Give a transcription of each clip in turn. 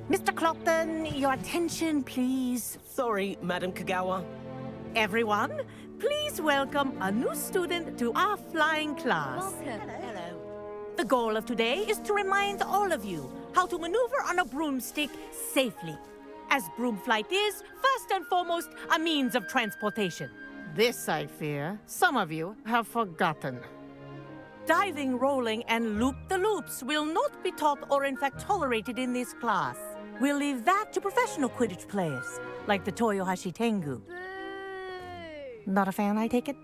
Mr. Clopton, your attention, please. Sorry, Madam Kagawa. Everyone, please welcome a new student to our flying class. Welcome. Hello. The goal of today is to remind all of you how to maneuver on a broomstick safely, as broom flight is, first and foremost, a means of transportation. This, I fear, some of you have forgotten. Diving, rolling, and loop-the-loops will not be taught or in fact tolerated in this class. We'll leave that to professional Quidditch players, like the Toyohashi Tengu. Boo! Not a fan, I take it?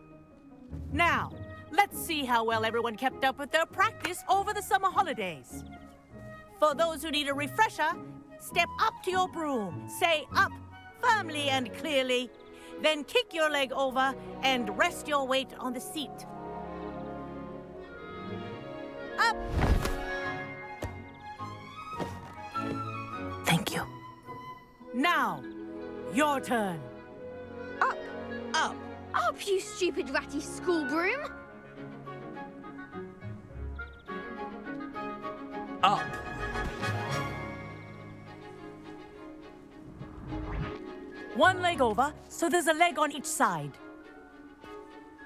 Now, let's see how well everyone kept up with their practice over the summer holidays. For those who need a refresher, step up to your broom, say up, firmly and clearly, then kick your leg over and rest your weight on the seat. Up! Thank you. Now, your turn. Up! Up! Up, you stupid ratty school broom! Up! One leg over, so there's a leg on each side.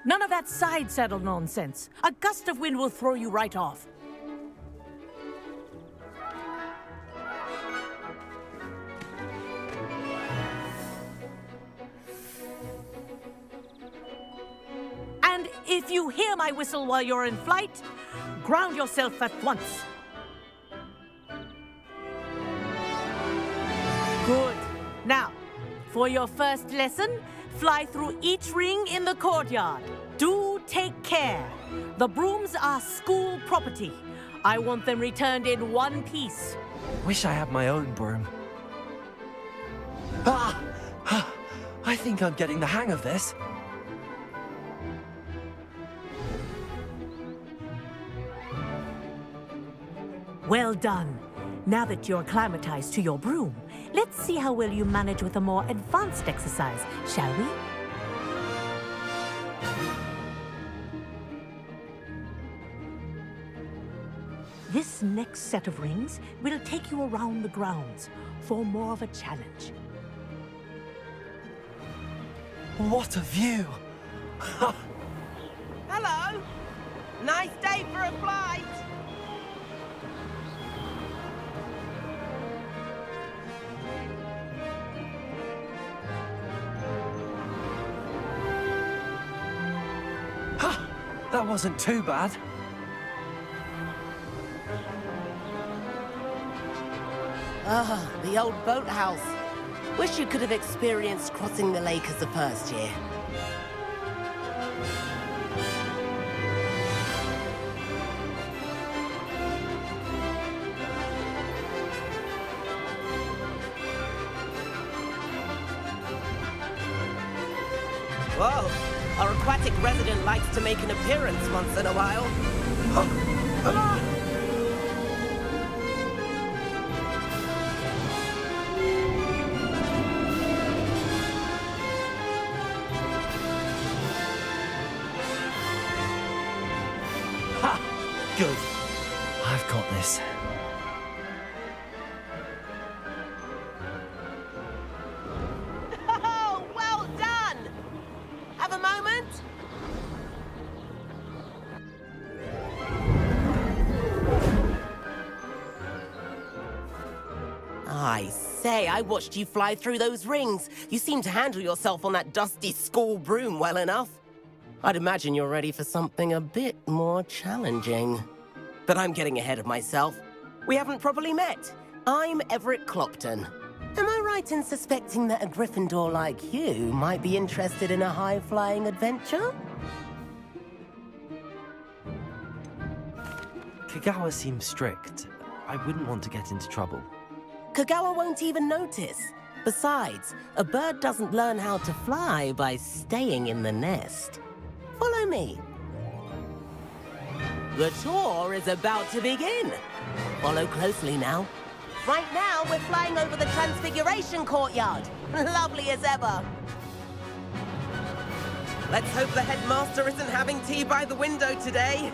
None of that side saddle nonsense. A gust of wind will throw you right off. And if you hear my whistle while you're in flight, ground yourself at once. Good. Now, for your first lesson, fly through each ring in the courtyard. Do take care. The brooms are school property. I want them returned in one piece. Wish I had my own broom. Ah! I think I'm getting the hang of this. Well done. Now that you're acclimatized to your broom, let's see how well you manage with a more advanced exercise, shall we? This next set of rings will take you around the grounds for more of a challenge. What a view! Hello! Nice day for a flight! That wasn't too bad. Ah, the old boathouse. Wish you could have experienced crossing the lake as a first year. Whoa, our aquatic resident likes to make an appearance once in a while. Ha! Good. I've got this. Oh, well done! Have a moment? I say, I watched you fly through those rings. You seem to handle yourself on that dusty school broom well enough. I'd imagine you're ready for something a bit more challenging. But I'm getting ahead of myself. We haven't properly met. I'm Everett Clopton. Am I right in suspecting that a Gryffindor like you might be interested in a high-flying adventure? Kagawa seems strict. I wouldn't want to get into trouble. Kagawa won't even notice. Besides, a bird doesn't learn how to fly by staying in the nest. Follow me. The tour is about to begin. Follow closely now. Right now, we're flying over the Transfiguration Courtyard. Lovely as ever. Let's hope the headmaster isn't having tea by the window today.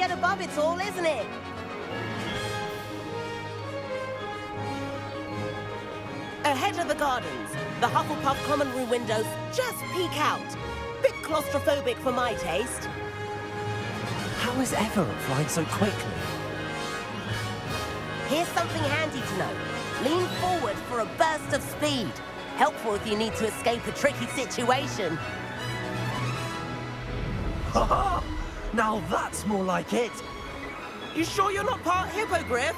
get above it all, isn't it? Ahead of the gardens, the Hufflepuff common room windows just peek out. Bit claustrophobic for my taste. How is Everett flying so quickly? Here's something handy to know. Lean forward for a burst of speed. Helpful if you need to escape a tricky situation. Haha! Now that's more like it! You sure you're not part hippogriff?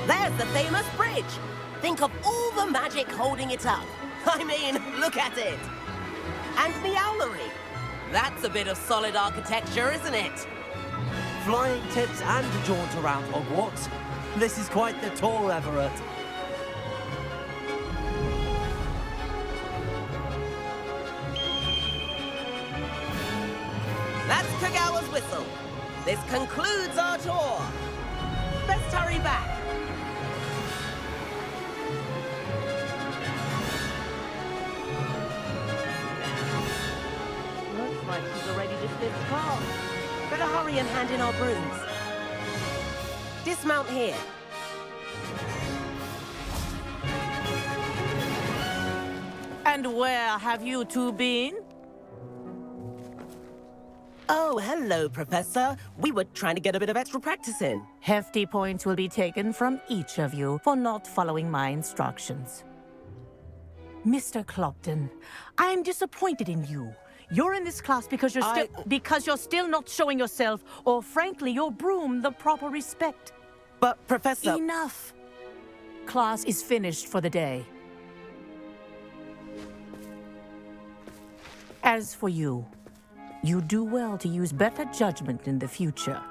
There's the famous bridge. Think of all the magic holding it up. I mean, look at it. And the owlery. That's a bit of solid architecture, isn't it? Flying tips and a jaunt around Hogwarts. This is quite the tour, Everett. That's Kagawa's whistle. This concludes our tour. Let's hurry back. Looks like she's already dismissed class. Better hurry and hand in our brooms. Dismount here. And where have you two been? Oh, hello, Professor. We were trying to get a bit of extra practice in. Hefty points will be taken from each of you for not following my instructions. Mr. Clopton, I'm disappointed in you. You're in this class because you're still not showing yourself, or frankly, your broom, the proper respect. But, Professor... Enough. Class is finished for the day. As for you, you do well to use better judgment in the future.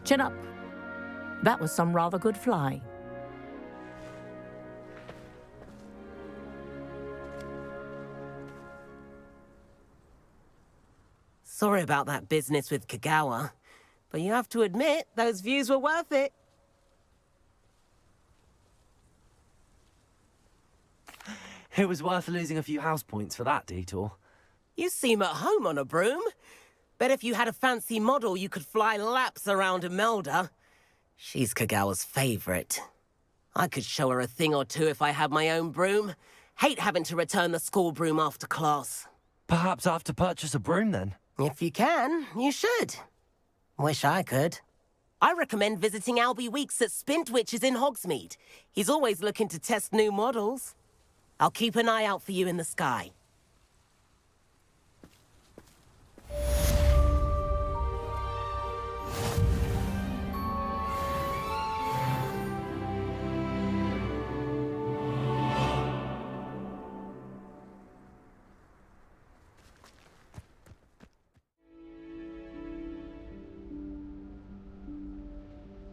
Chin up. That was some rather good flying. Sorry about that business with Kagawa, but you have to admit, those views were worth it. It was worth losing a few house points for that detour. You seem at home on a broom. Bet if you had a fancy model, you could fly laps around Imelda. She's Kagawa's favorite. I could show her a thing or two if I had my own broom. Hate having to return the school broom after class. Perhaps I have to purchase a broom then? If you can, you should. Wish I could. I recommend visiting Albie Weeks at Spintwitches in Hogsmeade. He's always looking to test new models. I'll keep an eye out for you in the sky.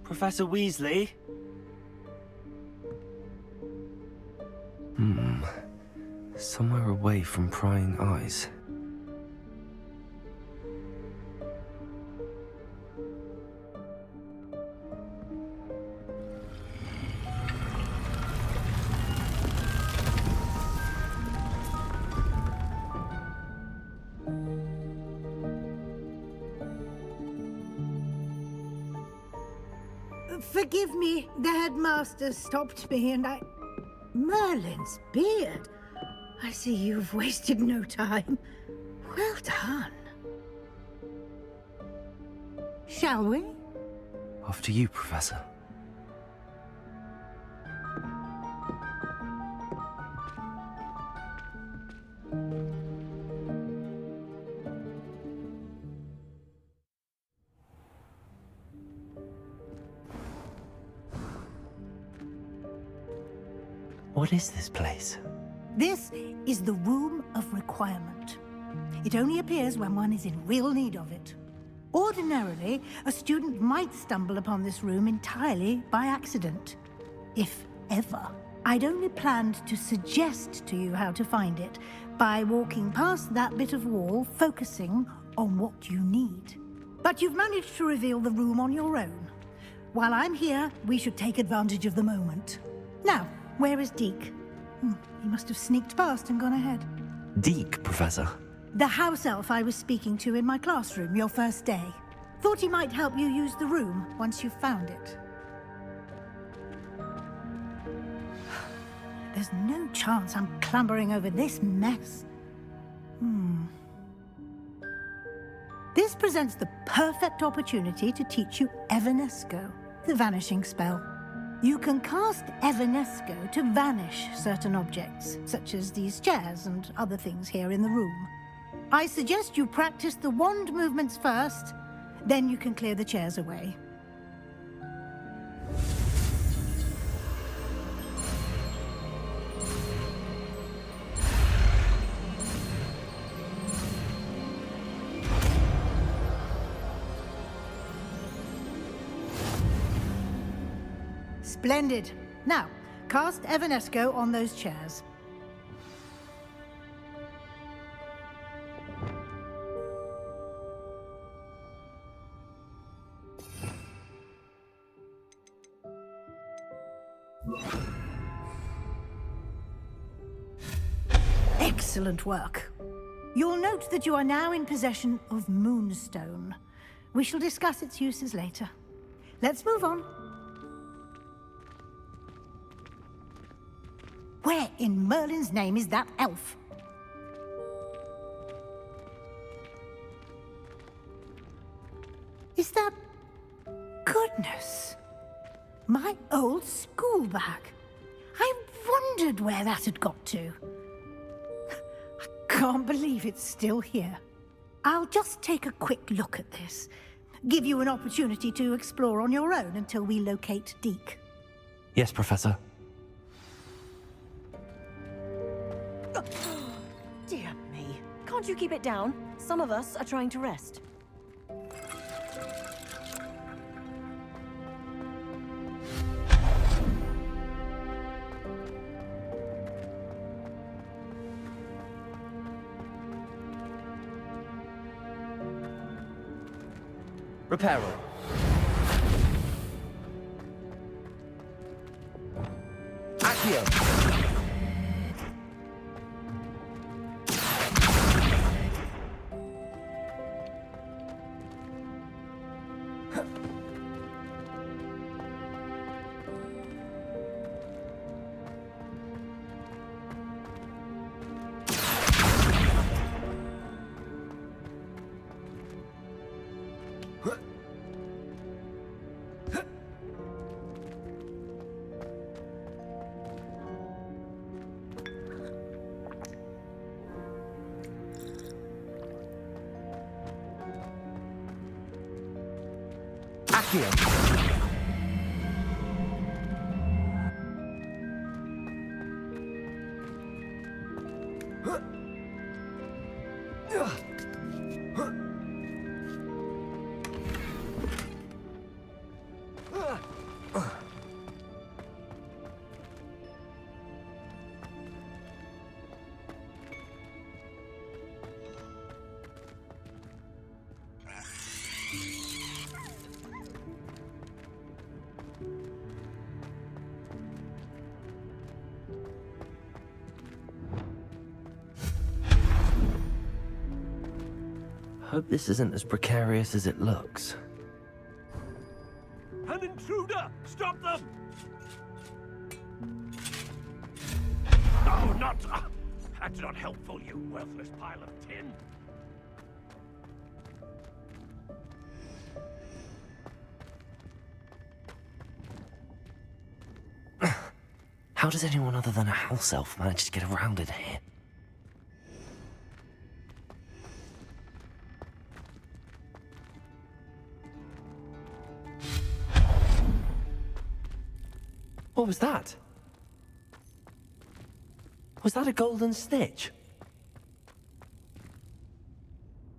Professor Weasley? Somewhere away from prying eyes. Forgive me, the headmaster stopped me and I... Merlin's beard. I see you've wasted no time. Well done. Shall we? After you, Professor. What is this place? This is the Room of Requirement. It only appears when one is in real need of it. Ordinarily, a student might stumble upon this room entirely by accident. If ever. I'd only planned to suggest to you how to find it by walking past that bit of wall, focusing on what you need. But you've managed to reveal the room on your own. While I'm here, we should take advantage of the moment. Now, where is Deke? He must have sneaked past and gone ahead. Deke, Professor. The house elf I was speaking to in my classroom your first day. Thought he might help you use the room once you've found it. There's no chance I'm clambering over this mess. This presents the perfect opportunity to teach you Evanesco, the vanishing spell. You can cast Evanesco to vanish certain objects, such as these chairs and other things here in the room. I suggest you practice the wand movements first, then you can clear the chairs away. Splendid. Now, cast Evanesco on those chairs. Excellent work. You'll note that you are now in possession of Moonstone. We shall discuss its uses later. Let's move on. Where in Merlin's name is that elf? Is that... Goodness! My old school bag. I wondered where that had got to. I can't believe it's still here. I'll just take a quick look at this. Give you an opportunity to explore on your own until we locate Deke. Yes, Professor. Dear me. Can't you keep it down? Some of us are trying to rest. Reparo. Accio. Accio. Hope this isn't as precarious as it looks. An intruder! Stop them! No, not... that's not helpful, you worthless pile of tin. How does anyone other than a house elf manage to get around in here? What was that? Was that a golden snitch?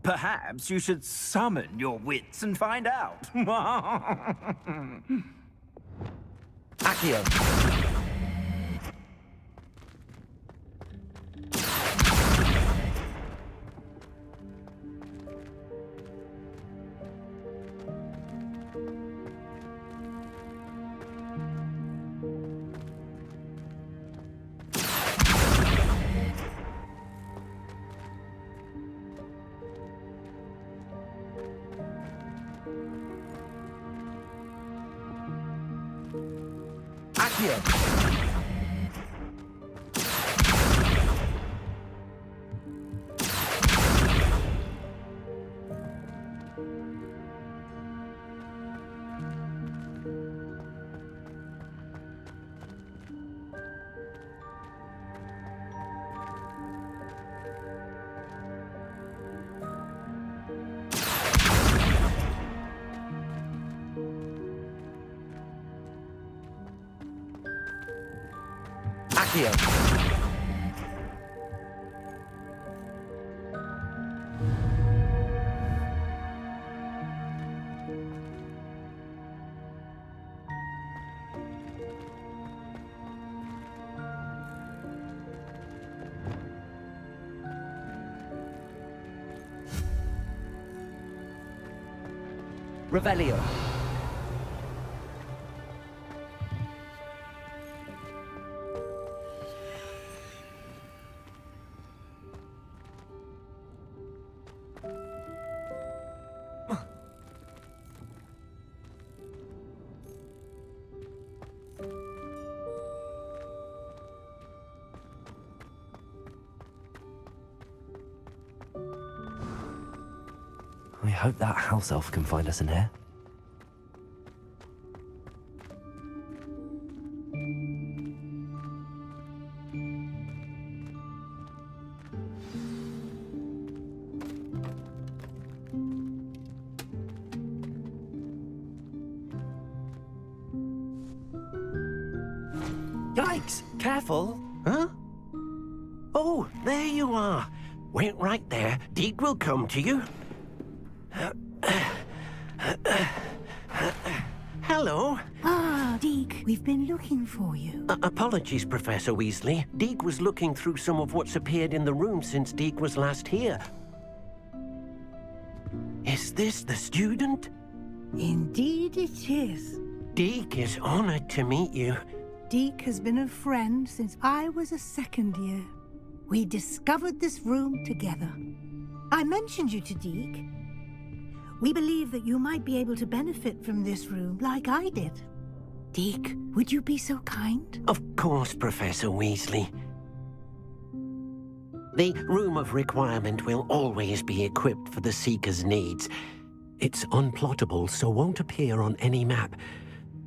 Perhaps you should summon your wits and find out. Accio. Accio. Accio. Revelio. I hope that house elf can find us in here. Yikes! Careful! Huh? Oh, there you are. Wait right there. Deke will come to you. Hello. Ah, Deke, we've been looking for you. Apologies, Professor Weasley. Deke was looking through some of what's appeared in the room since Deke was last here. Is this the student? Indeed it is. Deke is honored to meet you. Deke has been a friend since I was a second year. We discovered this room together. I mentioned you to Deke. We believe that you might be able to benefit from this room like I did. Deke, would you be so kind? Of course, Professor Weasley. The Room of Requirement will always be equipped for the Seeker's needs. It's unplottable, so won't appear on any map.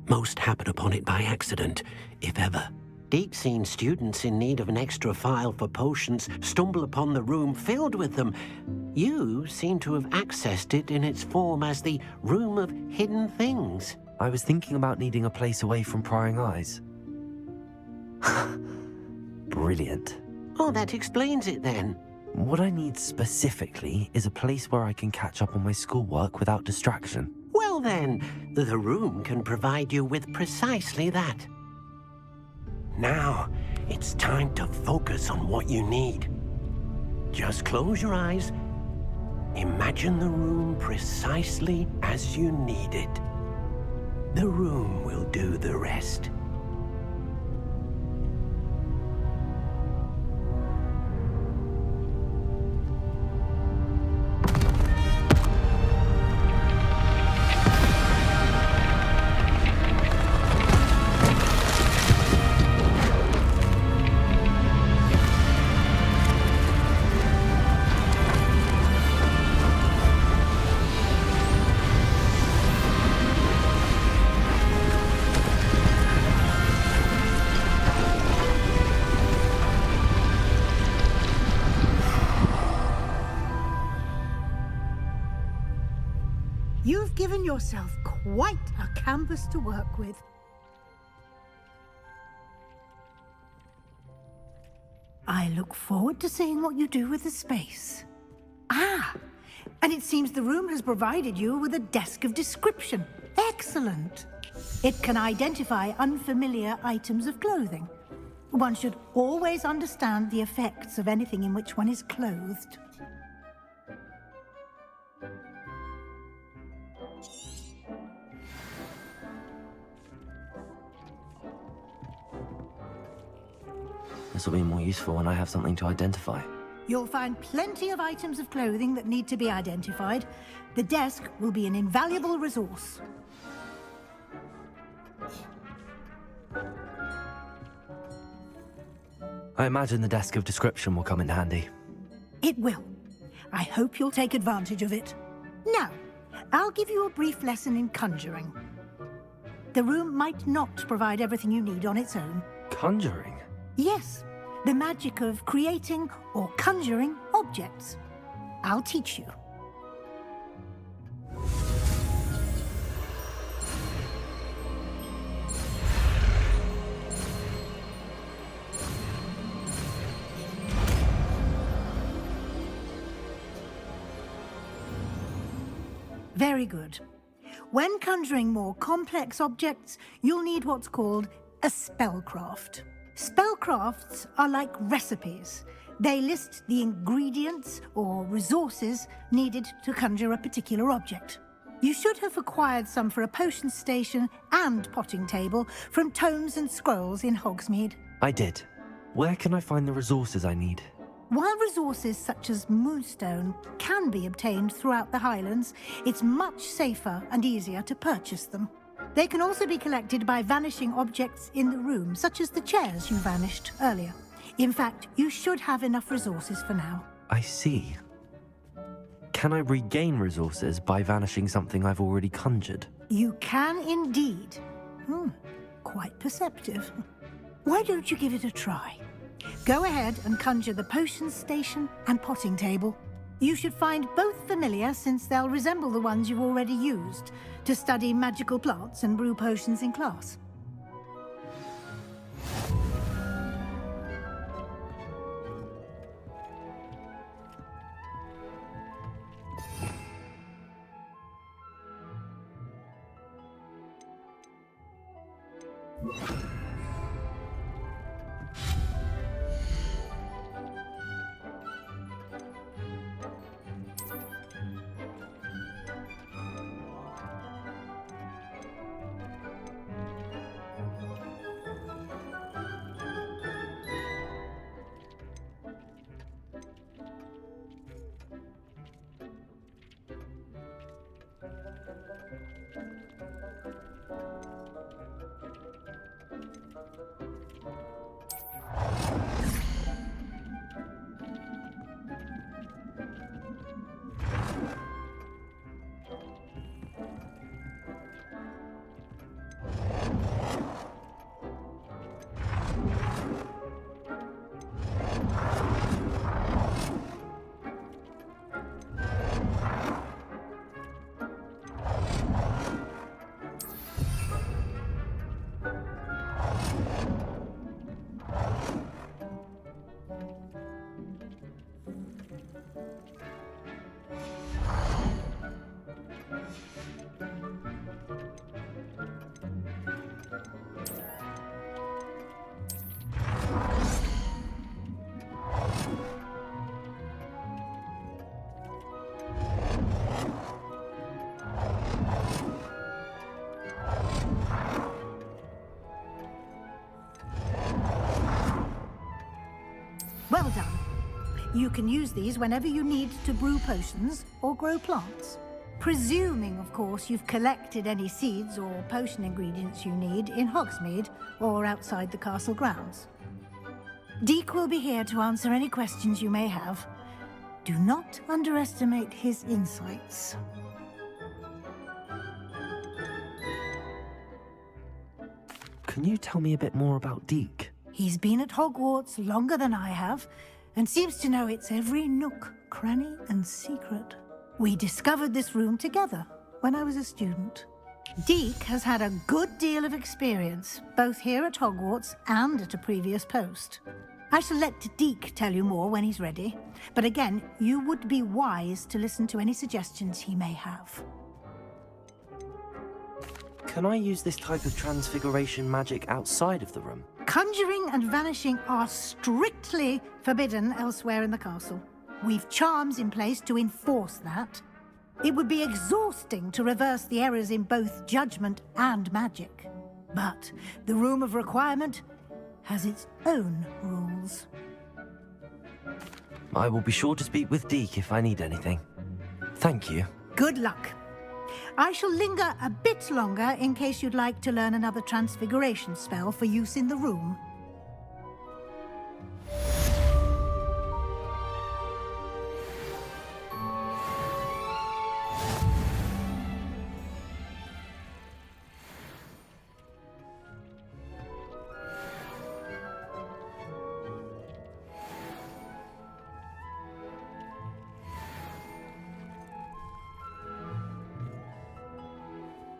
Most happen upon it by accident, if ever. Deke's seen students in need of an extra file for potions stumble upon the room filled with them. You seem to have accessed it in its form as the Room of Hidden Things. I was thinking about needing a place away from prying eyes. Brilliant. Oh, that explains it then. What I need specifically is a place where I can catch up on my schoolwork without distraction. Well then, the room can provide you with precisely that. Now, it's time to focus on what you need. Just close your eyes. Imagine the room precisely as you need it. The room will do the rest. You've given yourself quite a canvas to work with. I look forward to seeing what you do with the space. Ah, and it seems the room has provided you with a desk of description. Excellent. It can identify unfamiliar items of clothing. One should always understand the effects of anything in which one is clothed. This will be more useful when I have something to identify. You'll find plenty of items of clothing that need to be identified. The desk will be an invaluable resource. I imagine the desk of description will come in handy. It will. I hope you'll take advantage of it. Now, I'll give you a brief lesson in conjuring. The room might not provide everything you need on its own. Conjuring? Yes, the magic of creating or conjuring objects. I'll teach you. Very good. When conjuring more complex objects, you'll need what's called a spellcraft. Spellcrafts are like recipes. They list the ingredients or resources needed to conjure a particular object. You should have acquired some for a potion station and potting table from tomes and scrolls in Hogsmeade. I did. Where can I find the resources I need? While resources such as moonstone can be obtained throughout the Highlands, it's much safer and easier to purchase them. They can also be collected by vanishing objects in the room, such as the chairs you vanished earlier. In fact, you should have enough resources for now. I see. Can I regain resources by vanishing something I've already conjured? You can indeed. Quite perceptive. Why don't you give it a try? Go ahead and conjure the potion station and potting table. You should find both familiar, since they'll resemble the ones you've already used to study magical plants and brew potions in class. Well done. You can use these whenever you need to brew potions or grow plants. Presuming, of course, you've collected any seeds or potion ingredients you need in Hogsmeade or outside the castle grounds. Deek will be here to answer any questions you may have. Do not underestimate his insights. Can you tell me a bit more about Deek? He's been at Hogwarts longer than I have, and seems to know its every nook, cranny, and secret. We discovered this room together when I was a student. Deek has had a good deal of experience, both here at Hogwarts and at a previous post. I shall let Deek tell you more when he's ready, but again, you would be wise to listen to any suggestions he may have. Can I use this type of transfiguration magic outside of the room? Conjuring and vanishing are strictly forbidden elsewhere in the castle. We've charms in place to enforce that. It would be exhausting to reverse the errors in both judgment and magic. But the Room of Requirement has its own rules. I will be sure to speak with Deek if I need anything. Thank you. Good luck. I shall linger a bit longer in case you'd like to learn another transfiguration spell for use in the room.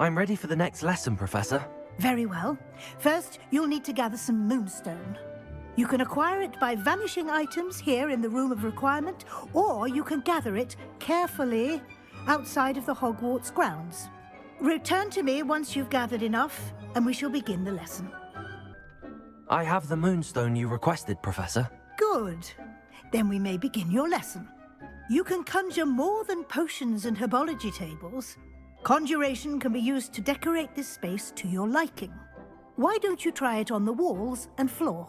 I'm ready for the next lesson, Professor. Very well. First, you'll need to gather some moonstone. You can acquire it by vanishing items here in the Room of Requirement, or you can gather it carefully outside of the Hogwarts grounds. Return to me once you've gathered enough, and we shall begin the lesson. I have the moonstone you requested, Professor. Good. Then we may begin your lesson. You can conjure more than potions and herbology tables. Conjuration can be used to decorate this space to your liking. Why don't you try it on the walls and floor?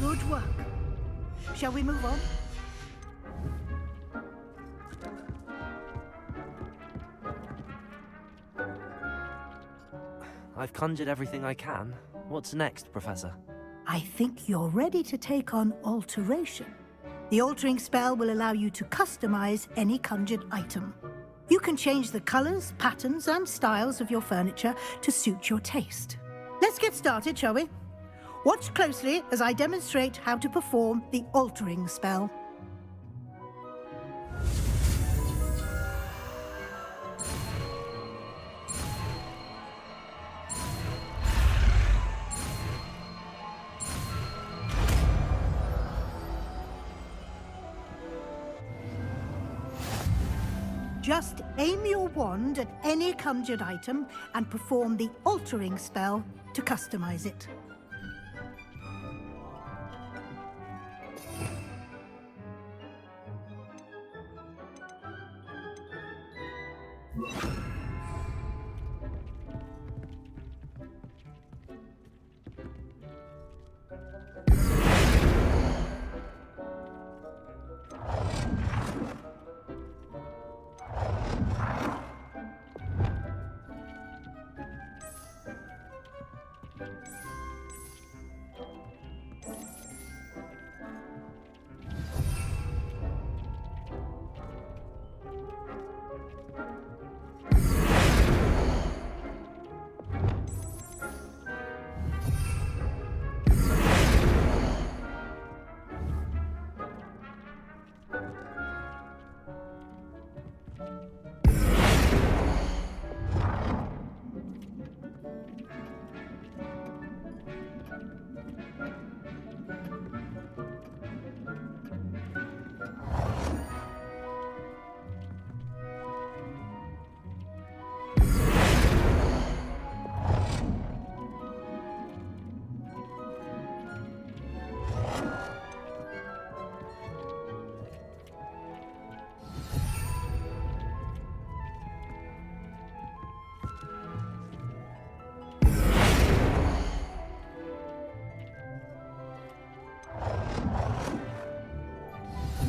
Good work. Shall we move on? I've conjured everything I can. What's next, Professor? I think you're ready to take on alteration. The altering spell will allow you to customize any conjured item. You can change the colors, patterns, and styles of your furniture to suit your taste. Let's get started, shall we? Watch closely as I demonstrate how to perform the altering spell. Just aim your wand at any conjured item and perform the altering spell to customize it.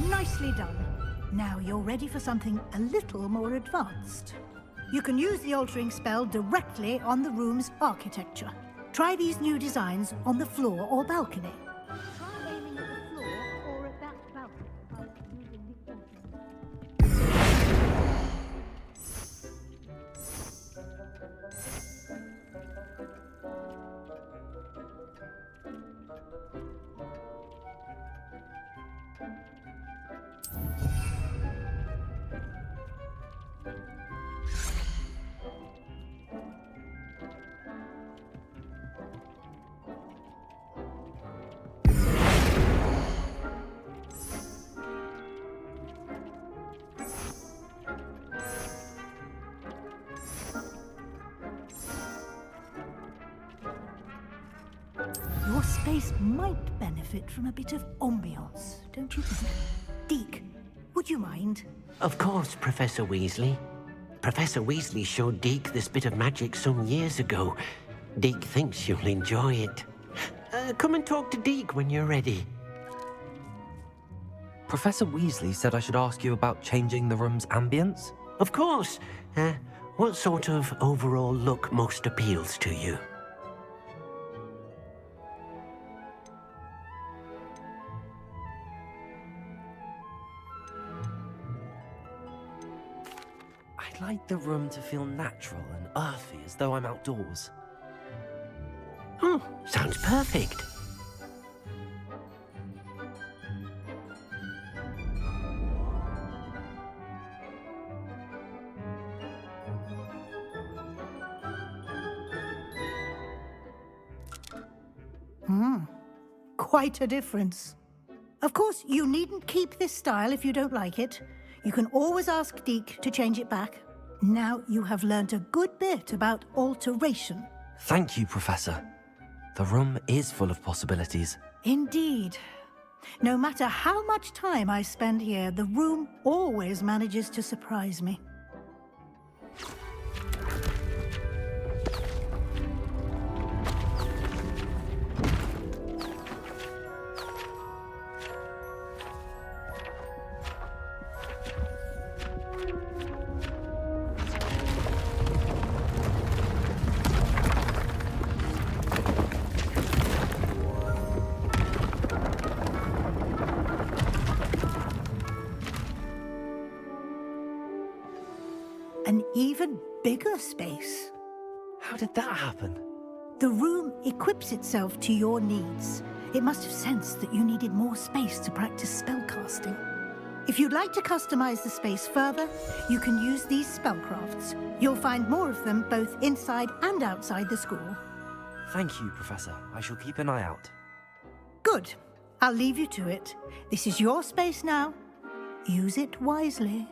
Nicely done. Now you're ready for something a little more advanced. You can use the altering spell directly on the room's architecture. Try these new designs on the floor or balcony. Try aiming at the floor or at that balcony by using the altering. Your space might benefit from a bit of ambiance, don't you think? Deke, would you mind? Of course, Professor Weasley. Professor Weasley showed Deke this bit of magic some years ago. Deke thinks you'll enjoy it. Come and talk to Deke when you're ready. Professor Weasley said I should ask you about changing the room's ambience? Of course. What sort of overall look most appeals to you? I'd like the room to feel natural and earthy, as though I'm outdoors. Oh, sounds perfect. Quite a difference. Of course, you needn't keep this style if you don't like it. You can always ask Deke to change it back. Now you have learnt a good bit about alteration. Thank you, Professor. The room is full of possibilities. Indeed. No matter how much time I spend here, the room always manages to surprise me. An even bigger space. How did that happen? The room equips itself to your needs. It must have sensed that you needed more space to practice spellcasting. If you'd like to customize the space further, you can use these spellcrafts. You'll find more of them both inside and outside the school. Thank you, Professor. I shall keep an eye out. Good. I'll leave you to it. This is your space now. Use it wisely.